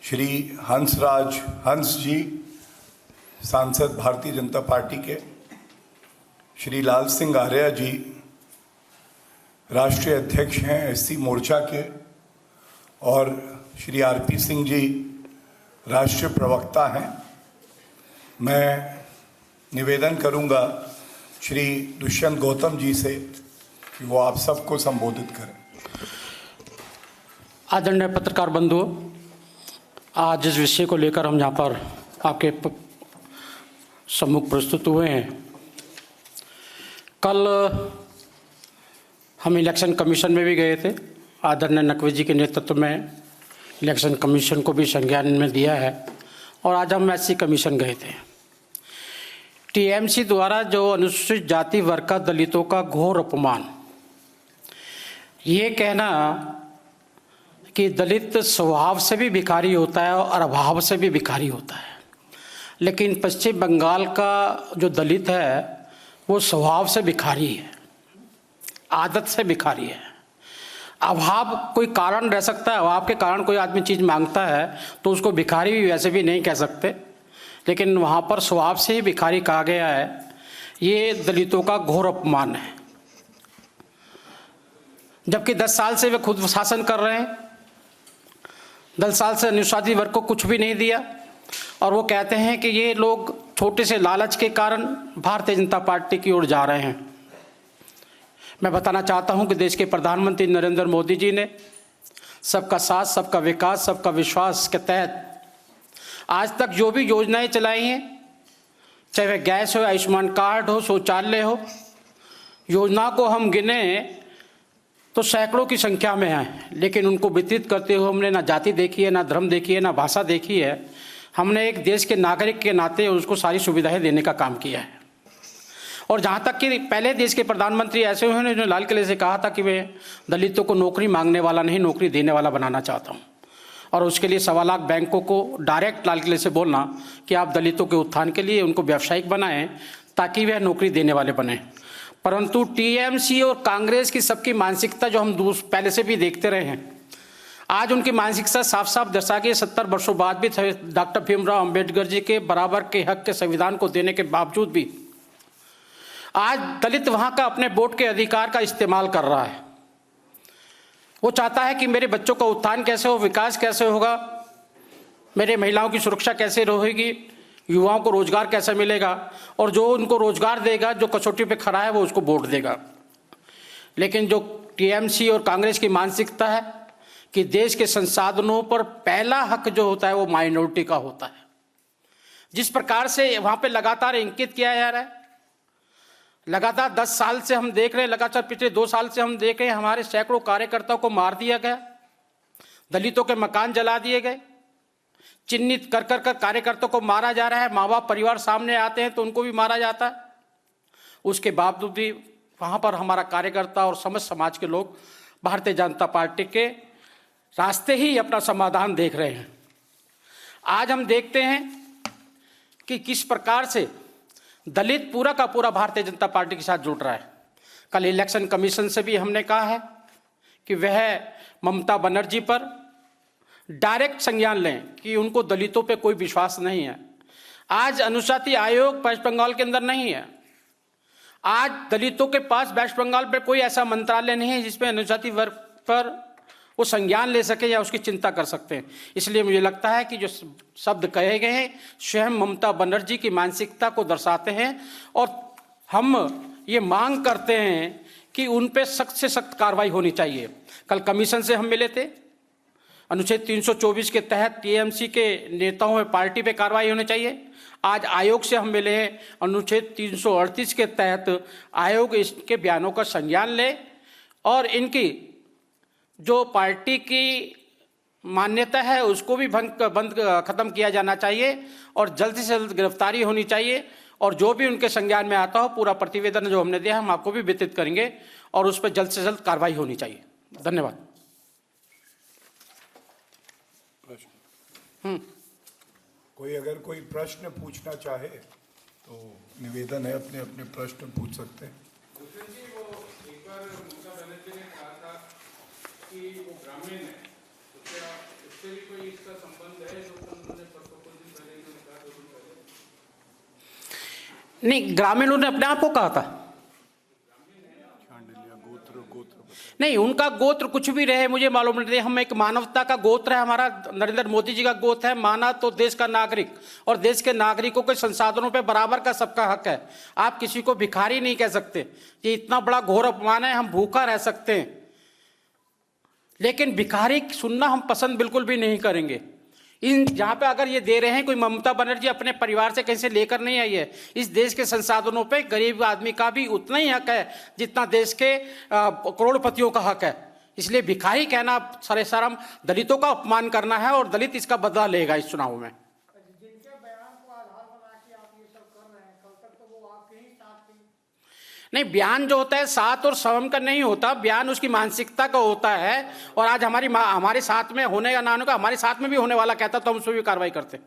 श्री हंस जी सांसद भारतीय जनता पार्टी के, श्री लाल सिंह आर्या जी राष्ट्रीय अध्यक्ष हैं एससी मोर्चा के, और श्री आरपी सिंह जी राष्ट्रीय प्रवक्ता हैं। मैं निवेदन करूंगा श्री दुष्यंत गौतम जी से कि वो आप सबको संबोधित करें। आदरणीय पत्रकार बंधुओं, आज जिस विषय को लेकर हम यहाँ पर आपके सम्मुख प्रस्तुत हुए हैं, कल हम इलेक्शन कमीशन में भी गए थे। आदरणीय नकवी जी के नेतृत्व में इलेक्शन कमीशन को भी संज्ञान में दिया है, और आज हम एससी कमीशन गए थे। टीएमसी द्वारा जो अनुसूचित जाति वर्ग का दलितों का घोर अपमान, ये कहना कि दलित स्वभाव से भी भिखारी होता है और अभाव से भी भिखारी होता है, लेकिन पश्चिम बंगाल का जो दलित है वो स्वभाव से भिखारी है, आदत से भिखारी है। अभाव कोई कारण रह सकता है, अभाव के कारण कोई आदमी चीज़ मांगता है तो उसको भिखारी भी वैसे भी नहीं कह सकते, लेकिन वहाँ पर स्वभाव से ही भिखारी कहा गया है। ये दलितों का घोर अपमान है। जबकि 10 साल से वे खुद शासन कर रहे हैं, 10 साल से अनुसूचित वर्ग को कुछ भी नहीं दिया, और वो कहते हैं कि ये लोग छोटे से लालच के कारण भारतीय जनता पार्टी की ओर जा रहे हैं। मैं बताना चाहता हूं कि देश के प्रधानमंत्री नरेंद्र मोदी जी ने सबका साथ, सबका विकास, सबका विश्वास के तहत आज तक जो भी योजनाएं चलाई हैं, चाहे वह गैस हो, आयुष्मान कार्ड हो, शौचालय हो, योजना को हम गिने तो सैकड़ों की संख्या में है, लेकिन उनको वितरित करते हुए हमने ना जाति देखी है, ना धर्म देखी है, ना भाषा देखी है। हमने एक देश के नागरिक के नाते उसको सारी सुविधाएं देने का काम किया है। और जहाँ तक कि पहले देश के प्रधानमंत्री ऐसे हुए जिन्होंने लाल किले से कहा था कि मैं दलितों को नौकरी मांगने वाला नहीं, नौकरी देने वाला बनाना चाहता हूँ, और उसके लिए 1.25 लाख बैंकों को डायरेक्ट लाल किले से बोलना कि आप दलितों के उत्थान के लिए उनको व्यावसायिक बनाएं ताकि वह नौकरी देने वाले बने। परंतु टीएमसी और कांग्रेस की सबकी मानसिकता जो हम पहले से भी देखते रहे हैं, आज उनकी मानसिकता साफ साफ दर्शा के 70 वर्षों बाद भी डॉक्टर भीमराव अंबेडकर जी के बराबर के हक के संविधान को देने के बावजूद भी आज दलित वहां का अपने वोट के अधिकार का इस्तेमाल कर रहा है। वो चाहता है कि मेरे बच्चों का उत्थान कैसे हो, विकास कैसे होगा, मेरे महिलाओं की सुरक्षा कैसे रहेगी, युवाओं को रोजगार कैसे मिलेगा, और जो उनको रोजगार देगा, जो कसौटी पे खड़ा है, वो उसको वोट देगा। लेकिन जो टीएमसी और कांग्रेस की मानसिकता है कि देश के संसाधनों पर पहला हक जो होता है वो माइनॉरिटी का होता है। जिस प्रकार से वहां पे लगातार इंकित किया जा रहा है, लगातार 10 साल से हम देख रहे हैं, लगातार पिछले 2 साल से हम देख रहे हैं, हमारे सैकड़ों कार्यकर्ताओं को मार दिया गया, दलितों के मकान जला दिए गए, चिन्हित कर कर कार्यकर्ताओं को मारा जा रहा है। माँ बाप परिवार सामने आते हैं तो उनको भी मारा जाता है। उसके बावजूद भी वहाँ पर हमारा कार्यकर्ता और समस्त समाज के लोग भारतीय जनता पार्टी के रास्ते ही अपना समाधान देख रहे हैं। आज हम देखते हैं कि किस प्रकार से दलित पूरा का पूरा भारतीय जनता पार्टी के साथ जुड़ रहा है। कल इलेक्शन कमीशन से भी हमने कहा है कि वह ममता बनर्जी पर डायरेक्ट संज्ञान लें कि उनको दलितों पे कोई विश्वास नहीं है। आज अनुसूचित आयोग वेस्ट बंगाल के अंदर नहीं है। आज दलितों के पास वेस्ट बंगाल पर कोई ऐसा मंत्रालय नहीं है जिसमें अनुसूचित वर्ग पर वो संज्ञान ले सके या उसकी चिंता कर सकते हैं। इसलिए मुझे लगता है कि जो शब्द कहे गए हैं स्वयं ममता बनर्जी की मानसिकता को दर्शाते हैं, और हम ये मांग करते हैं कि उन पे सख्त से सख्त कार्रवाई होनी चाहिए। कल कमीशन से हम मिले थे, अनुच्छेद 324 के तहत टीएमसी के नेताओं में पार्टी पे कार्रवाई होनी चाहिए। आज आयोग से हम मिले हैं, अनुच्छेद 338 के तहत आयोग इसके बयानों का संज्ञान ले और इनकी जो पार्टी की मान्यता है उसको भी बंद खत्म किया जाना चाहिए, और जल्द से जल्द गिरफ्तारी होनी चाहिए। और जो भी उनके संज्ञान में आता हो, पूरा प्रतिवेदन जो हमने दिया हम आपको भी वितरित करेंगे, और उस पर जल्द से जल्द कार्रवाई होनी चाहिए। धन्यवाद। अगर कोई प्रश्न पूछना चाहे तो निवेदन है, अपने अपने प्रश्न पूछ सकते हैं। कि वो ग्रामीण है, तो क्या उससे भी कोई इसका संबंध है? नहीं, ग्रामीणों ने अपने आप को कहा था। नहीं, उनका गोत्र कुछ भी रहे मुझे मालूम नहीं। हम एक मानवता का गोत्र है हमारा, नरेंद्र मोदी जी का गोत्र है, माना तो देश का नागरिक, और देश के नागरिकों के संसाधनों पे बराबर का सबका हक है। आप किसी को भिखारी नहीं कह सकते, ये इतना बड़ा घोर अपमान है। हम भूखा रह सकते हैं, लेकिन भिखारी सुनना हम पसंद बिल्कुल भी नहीं करेंगे। इन जहाँ पे अगर ये दे रहे हैं, कोई ममता बनर्जी अपने परिवार से कहीं से लेकर नहीं आई है। इस देश के संसाधनों पे गरीब आदमी का भी उतना ही हक है जितना देश के करोड़पतियों का हक है। इसलिए भिखारी कहना सरेसरम दलितों का अपमान करना है, और दलित इसका बदला लेगा इस चुनाव में। नहीं, बयान जो होता है सात और सवम का नहीं होता, बयान उसकी मानसिकता का होता है। और आज हमारे साथ में होने का ना होगा, हमारे साथ में भी होने वाला कहता तो हम उस पर भी कार्रवाई करते।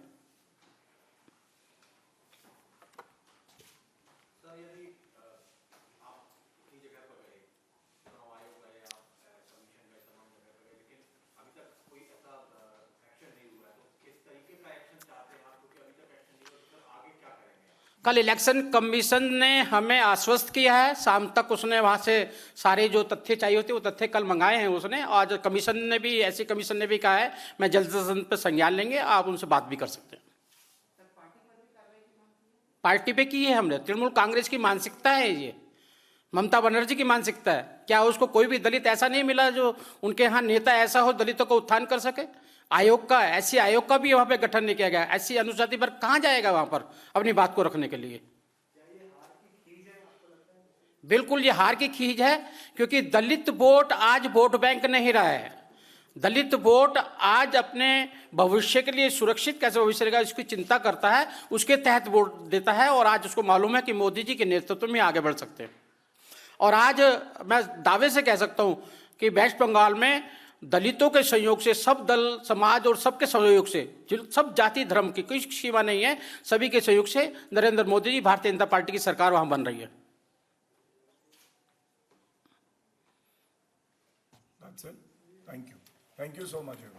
कल इलेक्शन कमीशन ने हमें आश्वस्त किया है, शाम तक उसने वहाँ से सारे जो तथ्य चाहिए होते वो तथ्य कल मंगाए हैं उसने। आज कमीशन ने भी, ऐसी कमीशन ने भी कहा है मैं जल्द से जल्द पे संज्ञान लेंगे, आप उनसे बात भी कर सकते हैं। पार्टी पे की है हमने, तृणमूल कांग्रेस की मानसिकता है ये, ममता बनर्जी की मानसिकता है। क्या उसको कोई भी दलित ऐसा नहीं मिला जो उनके यहाँ नेता ऐसा हो दलितों को उत्थान कर सके? आयोग का, ऐसी आयोग का भी वहां पे गठन नहीं किया गया। ऐसी अनुसूचित वर्ग कहां जाएगा वहां पर अपनी बात को रखने के लिए? बिल्कुल ये हार की खीज है, क्योंकि दलित वोट आज वोट बैंक नहीं रहा है। दलित वोट आज अपने भविष्य के लिए सुरक्षित कैसे भविष्य रहेगा इसकी चिंता करता है, उसके तहत वोट देता है। और आज उसको मालूम है कि मोदी जी के नेतृत्व में आगे बढ़ सकते हैं। और आज मैं दावे से कह सकता हूं कि वेस्ट बंगाल में दलितों के सहयोग से, सब दल समाज और सबके सहयोग से, सब जाति धर्म की कोई सीमा नहीं है, सभी के सहयोग से नरेंद्र मोदी जी, भारतीय जनता पार्टी की सरकार वहां बन रही है। That's it. Thank you. Thank you so much, everyone.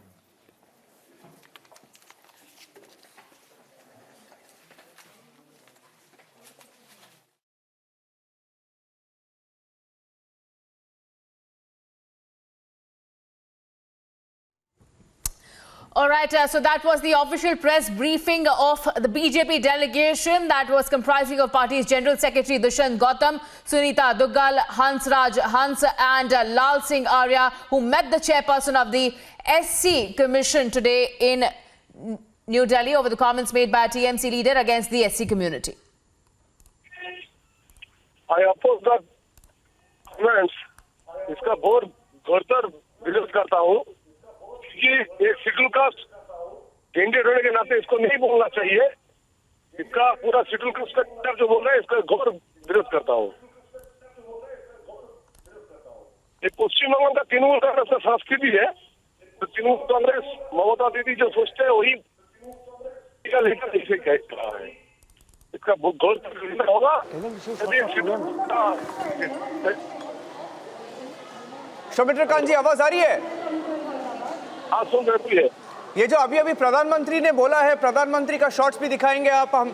All right, so that was the official press briefing of the BJP delegation that was comprising of party's General Secretary Dushyant Gautam, Sunita Duggal, Hansraj Hans and Lal Singh Arya, who met the chairperson of the SC Commission today in New Delhi over the comments made by a TMC leader against the SC community. I oppose the comments. इसका बहुत घोरतर विरोध करता हूँ कि एक schedule caste candidate होने के नाते इसको नहीं बोलना चाहिए। इसका पूरा शेड्यूल कास्ट का जो बोल रहा है इसका घोर विरोध करता हूँ। ये पश्चिम बंगाल का तृणमूल कांग्रेस का संस्कृति है, तो तृणमूल कांग्रेस ममता दीदी जो सोचते हैं वही लेकर इसे कह रहा है। इसका घोर विरोध होगा। सौमित्र कांत जी, आवाज आ रही है? हाँ, सुन रही है। ये जो अभी प्रधानमंत्री ने बोला है, प्रधानमंत्री का शॉट्स भी दिखाएंगे आप हम